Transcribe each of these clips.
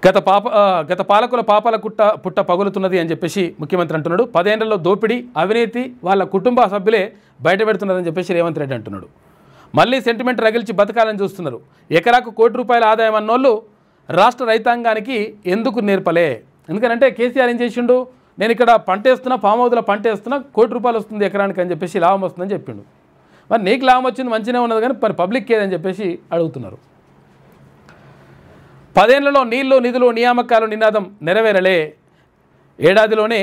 గత పాలకుల పాపాల పుట్ట పగులుతున్నది అని చెప్పేసి ముఖ్యమంత్రి అంటున్నాడు. 10 ఏళ్లలో దోపిడీ అవినీతి వాళ్ళ కుటుంబ సభ్యులే బయట పెడుతున్నారని చెప్పేసి రేవంత్ రెడ్డి అంటున్నాడు. మళ్ళీ సెంటిమెంట్ రగిల్చి బతకాలని చూస్తున్నారు. ఎకరాకు ₹1 ఆదాయం అన్నోళ్ళు రాష్ట్ర రైతాంగానికి ఎందుకు నేర్పలే? ఎందుకంటే కేసీఆర్ ఏం చేసిండు, నేను ఇక్కడ పంట వేస్తున్నా, ఫామ్ హౌస్లో పంట వేస్తున్నా, ₹1 వస్తుంది ఎకరానికి అని చెప్పేసి లాభం వస్తుందని చెప్పిండు. మరి నీకు లాభం వచ్చింది మంచిగా ఉన్నది కానీ మరి పబ్లిక్ ఏదని చెప్పేసి అడుగుతున్నారు. 10 ఏళ్లలో నీళ్లు నిధులు నియామకాలు నినాదం నెరవేరలే. ఏడాదిలోనే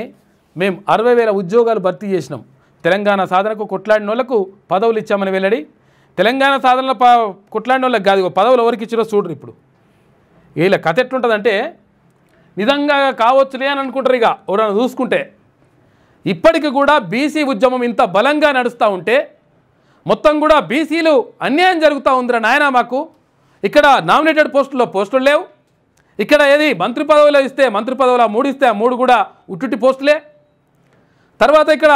మేము 60,000 ఉద్యోగాలు భర్తీ చేసినాం. తెలంగాణ సాధనకు కొట్లాడిన వాళ్ళకు పదవులు ఇచ్చామని వెల్లడి. తెలంగాణ సాధనలో కొట్లాడిన వాళ్ళకి కాదు, పదవులు ఎవరికి ఇచ్చారో చూడరు. ఇప్పుడు వీళ్ళ కథ ఎట్లుంటుందంటే నిజంగా కావచ్చులే అని అనుకుంటారు. ఇక ఎవరైనా చూసుకుంటే ఇప్పటికి కూడా బీసీ ఉద్యమం ఇంత బలంగా నడుస్తూ ఉంటే మొత్తం కూడా బీసీలు అన్యాయం జరుగుతూ ఉందిరా నాయన. మాకు ఇక్కడ నామినేటెడ్ పోస్టులు లేవు. ఇక్కడ ఏది మంత్రి పదవులు ఇస్తే మంత్రి పదవులు 3 ఇస్తే 3 కూడా ఉట్టుటి పోస్టులే. తర్వాత ఇక్కడ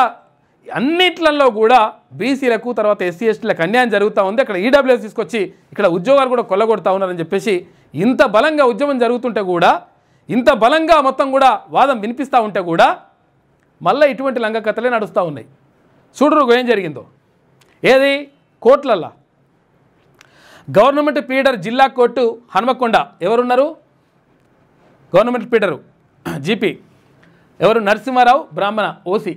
అన్నిట్లలో కూడా బీసీలకు తర్వాత ఎస్సీ ఎస్టీలకు అన్యాయం జరుగుతూ ఉంది. అక్కడ ఈడబ్ల్యూఎస్ తీసుకొచ్చి ఇక్కడ ఉద్యోగాలు కూడా కొల్లగొడతా ఉన్నారని చెప్పేసి ఇంత బలంగా ఉద్యమం జరుగుతుంటే కూడా, ఇంత బలంగా మొత్తం కూడా వాదం వినిపిస్తూ ఉంటే కూడా మళ్ళీ ఇటువంటి లంగ కథలే నడుస్తూ ఉన్నాయి. చూడరు ఏం జరిగిందో. ఏది కోర్టులల్లో గవర్నమెంట్ పీడర్ జిల్లా కోర్టు హన్మకొండ ఎవరున్నారు? గవర్నమెంట్ పీడరు జీపీ ఎవరు? నరసింహారావు బ్రాహ్మణ OC.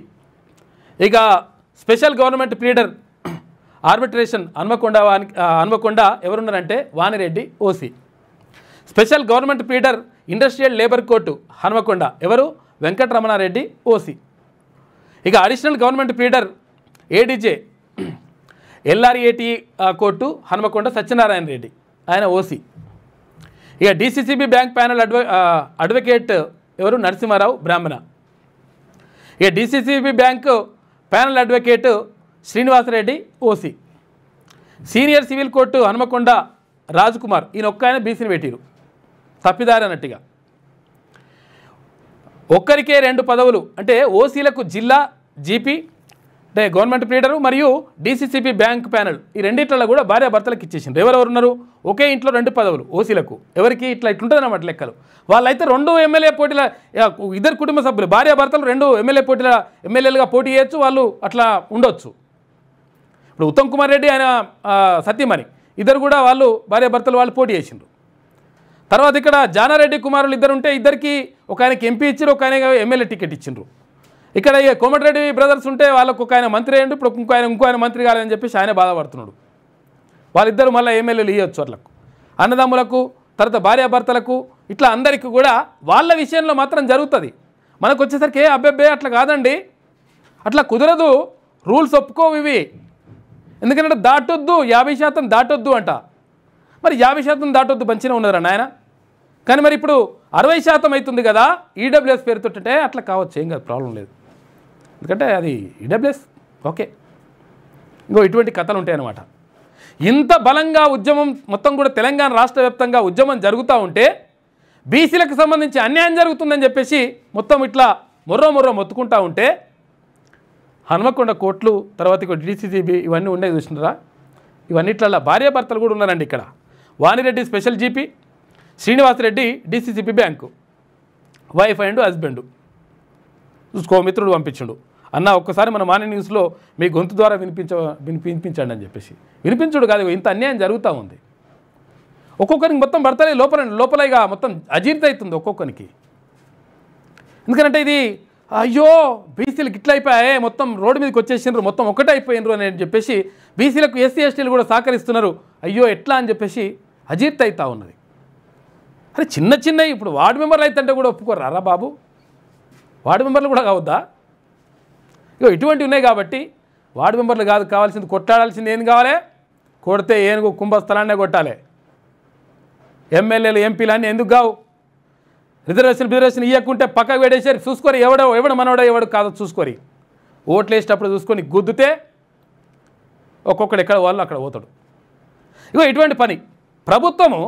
Special government pleader arbitration Hanamkonda ఎవరున్నారంటే Vani Reddy OC. Special government pleader industrial labour court Hanamkonda ఎవరు? Venkataramana Reddy OC. Additional government pleader ADJ LRAT court Hanamkonda Satyanarayana Reddy, ఆయన OC. DCCB bank panel advocate ఎవరు? నరసింహారావు బ్రాహ్మణ. DCCB bank panel advocate Srinivasa Reddy OC. Senior civil court Hanamkonda Rajkumar, ఈయన ఆయన బీసీని పెట్టిరు తప్పిదారి అన్నట్టుగా. ఒక్కరికే 2 పదవులు అంటే ఓసీలకు జిల్లా జీపీ అంటే గవర్నమెంట్ ప్లీడరు మరియు డీసీసీబీ బ్యాంక్ ప్యానల్ ఈ రెండిట్లలో కూడా భార్యాభర్తలకు ఇచ్చేసిండ్రు. ఎవరెవరు ఉన్నారు? ఒకే ఇంట్లో 2 పదవులు ఓసీలకు. ఎవరికి ఇట్లుంటుంది అన్నమాట లెక్కలు. వాళ్ళైతే 2 ఎమ్మెల్యే పోటీల, ఇద్దరు కుటుంబ సభ్యులు భార్యాభర్తలు 2 ఎమ్మెల్యే పోటీల ఎమ్మెల్యేలుగా పోటీ చేయొచ్చు, వాళ్ళు అట్లా ఉండొచ్చు. ఇప్పుడు ఉత్తమ్ కుమార్ రెడ్డి ఆయన సత్యమణి ఇద్దరు కూడా వాళ్ళు భార్యాభర్తలు వాళ్ళు పోటీ చేసిండ్రు. తర్వాత ఇక్కడ జానారెడ్డి కుమారులు ఇద్దరు ఉంటే ఇద్దరికి ఒక ఆయనకి ఎంపీ ఇచ్చారు, ఒక ఆయన ఎమ్మెల్యే టికెట్ ఇచ్చిండ్రు. ఇక్కడ కోమటిరెడ్డి బ్రదర్స్ ఉంటే వాళ్ళకు ఒక ఆయన మంత్రి అయ్యిండు, ఇప్పుడు ఇంకో ఆయన మంత్రి కాలేదని చెప్పేసి ఆయన బాధపడుతున్నాడు. వాళ్ళిద్దరు మళ్ళీ ఎమ్మెల్యేలు ఇవ్వచ్చు వాళ్ళకు, అన్నదమ్ములకు, తర్వాత భార్యాభర్తలకు, ఇట్లా అందరికీ కూడా వాళ్ళ విషయంలో మాత్రం జరుగుతుంది. మనకు వచ్చేసరికి అబ్బెబ్బే అట్లా కాదండి, అట్లా కుదరదు, రూల్స్ ఒప్పుకోవు ఇవి. ఎందుకంటే దాటొద్దు, 50% దాటొద్దు అంట. మరి 50% దాటొద్దు మంచిగా ఉన్నదిరా నాయన. కానీ మరి ఇప్పుడు 60% అవుతుంది కదా ఈడబ్ల్యూఎస్ పేరుతోటే, అట్లా కావచ్చు, ఏం కాదు, ప్రాబ్లం లేదు. ఎందుకంటే అది ఈడబ్ల్యూఎస్ ఓకే. ఇటువంటి కథలు ఉంటాయన్నమాట. ఇంత బలంగా ఉద్యమం మొత్తం కూడా తెలంగాణ రాష్ట్ర వ్యాప్తంగా ఉద్యమం జరుగుతూ ఉంటే బీసీలకు సంబంధించి అన్యాయం జరుగుతుందని చెప్పేసి మొత్తం ఇట్లా మొర్రో మొత్తుకుంటూ ఉంటే హన్మకొండ కోర్టులు, తర్వాత డీసీసీబీ ఇవన్నీ ఉన్నాయి చూసినారా. ఇవన్నిట్లలో భార్యాభర్తలు కూడా ఉన్నారండి. ఇక్కడ Vani Reddy special GP, Srinivasa Reddy DCCB bank, wife and husband. చూసుకో మిత్రుడు పంపించుడు, అన్న ఒక్కసారి మన మార్నింగ్ న్యూస్లో మీ గొంతు ద్వారా వినిపించండి అని చెప్పేసి. వినిపించుడు కాదు, ఇంత అన్యాయం జరుగుతూ ఉంది. ఒక్కొక్కరికి మొత్తం భర్తలే లోపల ఇక మొత్తం అజీర్తి అవుతుంది ఒక్కొక్కరికి. ఎందుకంటే ఇది అయ్యో బీసీలకు ఇట్లా అయిపోయాయి, మొత్తం రోడ్డు మీదకి వచ్చేసినారు, మొత్తం ఒకటే అయిపోయినరు అని చెప్పేసి బీసీలకు ఎస్సీ ఎస్టీలు కూడా సహకరిస్తున్నారు, అయ్యో ఎట్లా అని చెప్పేసి అజీర్తి అవుతూ ఉన్నది. అరే చిన్నవి ఇప్పుడు వార్డు మెంబర్లు అయితే కూడా ఒప్పుకోరా బాబు, వార్డు మెంబర్లు కూడా కావద్దా? ఇటువంటివి ఉన్నాయి కాబట్టి వార్డు మెంబర్లు కాదు కావాల్సింది, కొట్టాడాల్సింది ఏం కావాలి? కొడితే ఏనుగు కుంభస్థలాన్నే కొట్టాలి. ఎమ్మెల్యేలు ఎంపీలు అన్నీ ఎందుకు కావు? రిజర్వేషన్ ఇవ్వకుంటే పక్కకు పెట్టేసారు, చూసుకొని ఎవడు మనోడో ఎవడు కాదో చూసుకొని ఓట్లు వేసేటప్పుడు చూసుకొని గుద్దుతే ఒక్కొక్కడు ఎక్కడ వాళ్ళు అక్కడ పోతాడు. ఇటువంటి పని ప్రభుత్వము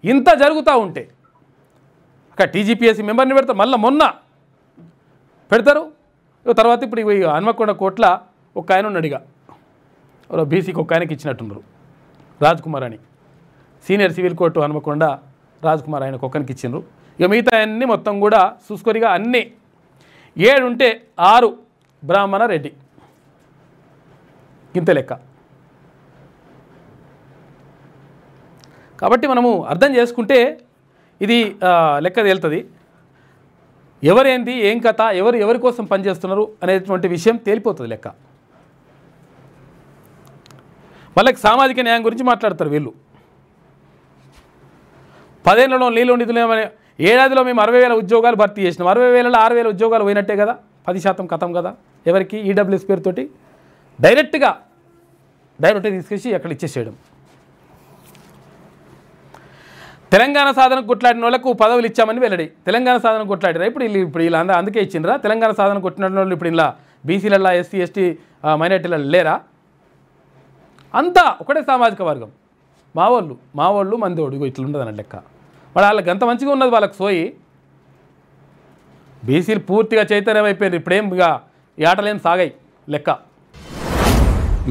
ఇంత జరుగుతూ ఉంటే అక్కడ టీజీపీఎస్సీ మెంబర్ని పెడతారు, మళ్ళీ మొన్న పెడతారు. తర్వాత ఇప్పుడు హన్మకొండ కోట్ల ఒక ఆయన ఉన్నాడుగా, బీసీకి ఒక ఆయనకి ఇచ్చినట్టున్నారు, రాజ్కుమార్ అని. Senior civil court Hanamkonda Rajkumar ఆయనకు ఒక్కరికి ఇచ్చిండ్రు. ఇక మిగతా అన్నీ మొత్తం కూడా చూసుకొనిగా అన్నీ 7 ఉంటే 6 బ్రాహ్మణ రెడ్డి, ఇంత లెక్క. కాబట్టి మనము అర్థం చేసుకుంటే ఇది లెక్క తేలుతుంది. ఎవరేంది ఏం కథ, ఎవరి కోసం పనిచేస్తున్నారు అనేటువంటి విషయం తేలిపోతుంది లెక్క. వాళ్ళకి సామాజిక న్యాయం గురించి మాట్లాడతారు వీళ్ళు. 10 ఏళ్లలో నీళ్ళు నిధులేమని ఏడాదిలో మేము 60,000 ఉద్యోగాలు భర్తీ చేసినాం. 60,000లో 6,000 ఉద్యోగాలు పోయినట్టే కదా, 10% కథం కదా. ఎవరికి? ఈడబ్ల్యూఎస్ పేరుతోటి డైరెక్ట్గా తీసుకొచ్చి అక్కడ ఇచ్చేసేయడం. తెలంగాణ సాధనకు కొట్లాడిన వాళ్ళకు పదవులు ఇచ్చామని వెల్లడి. తెలంగాణ సాధనకు కొట్లాడినా ఇప్పుడు వీళ్ళు అందుకే ఇచ్చిండ్రా? తెలంగాణ సాధన కొట్టిన వాళ్ళు ఇప్పుడు ఇలా బీసీలలో ఎస్సీ ఎస్టీ మైనార్టీలలో లేరా? అంతా ఒకటే సామాజిక వర్గం. మావోళ్ళు మందోడు ఇట్లా ఉండదు అన్న లెక్క. వాళ్ళకి అంత మంచిగా ఉన్నది వాళ్ళకి సోయి. బీసీలు పూర్తిగా చైతన్యం అయిపోయింది. ఇప్పుడేం ఇక ఈ ఆటలేం సాగాయి లెక్క.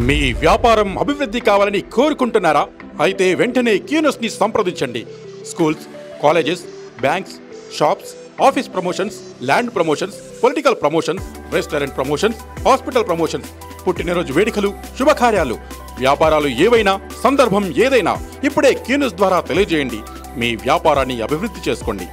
మీ వ్యాపారం అభివృద్ధి కావాలని కోరుకుంటున్నారా? అయితే వెంటనే క్యూనస్ని సంప్రదించండి. Schools, colleges, banks, shops, office promotions, land promotions, political promotions, restaurant promotions, hospital promotions, పుట్టినరోజు వేడుకలు, శుభకార్యాలు, వ్యాపారాలు ఏవైనా, సందర్భం ఏదైనా ఇప్పుడే క్యూనస్ ద్వారా తెలియజేయండి. మీ వ్యాపారాన్ని అభివృద్ధి చేసుకోండి.